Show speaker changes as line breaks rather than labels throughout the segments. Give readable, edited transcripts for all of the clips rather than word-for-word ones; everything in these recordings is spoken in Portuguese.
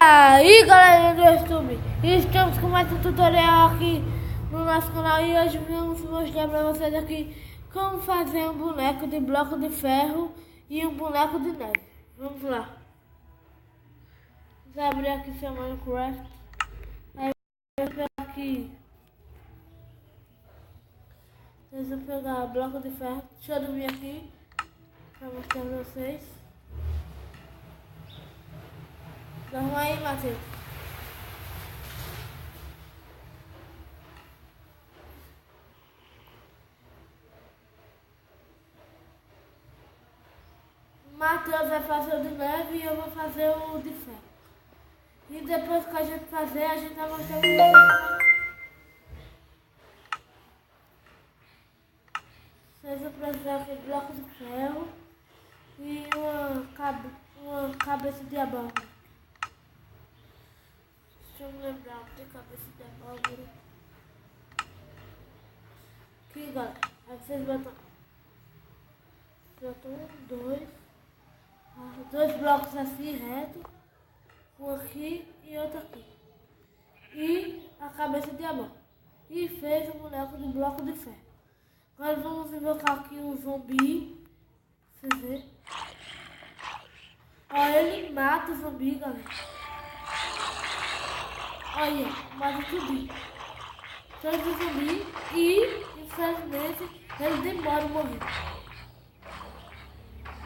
Aí galera do YouTube, estamos com mais um tutorial aqui no nosso canal e hoje vamos mostrar para vocês aqui como fazer um boneco de bloco de ferro e um boneco de neve. Vamos lá. Vamos abrir aqui seu Minecraft. Aí eu vou pegar aqui. Deixa eu pegar bloco de ferro. Deixa eu dormir aqui para mostrar para vocês. Vamos aí, Matheus. Matheus vai fazer o de neve e eu vou fazer o de ferro. E depois que a gente fazer, a gente vai mostrar pra vocês. Vocês vão precisar de bloco de ferro e uma cabeça de abóbora. Deixa eu me lembrar, tem cabeça de abóbora. Aqui, galera. Aí vocês botam dois blocos assim reto, um aqui e outro aqui. E a cabeça de abóbora. E fez um boneco de bloco de ferro. Agora vamos invocar aqui um zumbi. Vocês verem. Ó, ele mata o zumbi, galera. Olha, mata tudo. Todos os zumbis e, infelizmente, ele demora a morrer.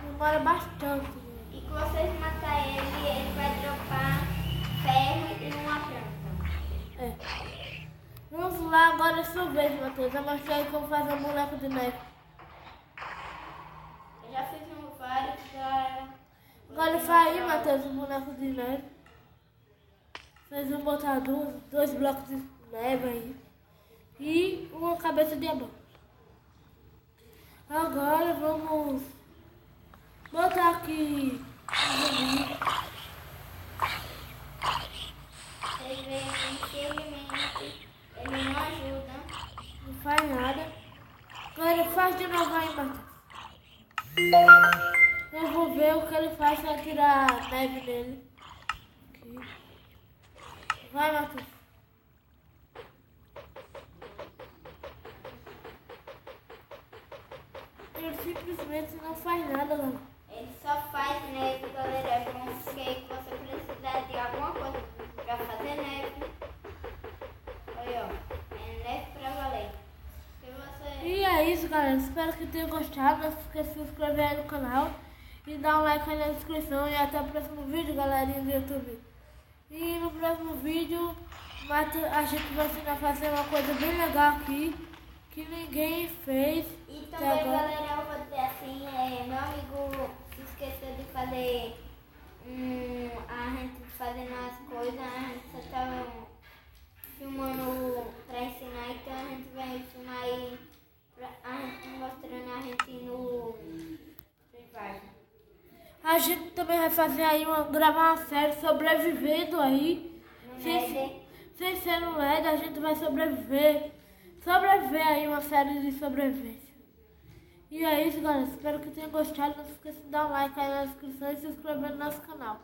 Demora bastante.
E que vocês matar ele vai dropar ferro e uma planta.
É. Vamos lá, agora é sua vez, Matheus. Vai mostrar aí como fazer um boneco de neve.
Eu já fiz vários já.
Agora faz aí, Matheus, um boneco de neve. Vocês vão botar dois blocos de neve aí. E uma cabeça de abóbora. Agora vamos botar aqui o zumbi.
Vocês veem, infelizmente, ele não ajuda.
Não faz nada. Agora faz de novo aí, Matheus. Eu vou ver o que ele faz para tirar a neve dele. Aqui. Vai, Matheus. Ele simplesmente não faz nada, galera.
Ele só faz neve, galera. É bom porque você precisar de alguma coisa pra fazer neve. Olha, ó. É neve pra valer. Se você...
E é isso, galera. Espero que tenham gostado. Não se esqueça de se inscrever aí no canal. E dar um like aí na descrição. E até o próximo vídeo, galerinha do YouTube. E no próximo vídeo, a gente vai ensinar a fazer uma coisa bem legal aqui. Que ninguém fez.
E também, galera, eu vou dizer assim, meu amigo se esqueceu de fazer a gente fazendo as coisas, a gente só tá filmando pra ensinar, então a gente vai filmar aí, a gente mostrando a gente no privado.
A gente também vai fazer aí, gravar uma série sobrevivendo aí. Sem ser no LED, a gente vai sobreviver aí uma série de sobrevivência. E é isso, galera. Espero que tenham gostado. Não se esqueça de dar um like aí na descrição e se inscrever no nosso canal.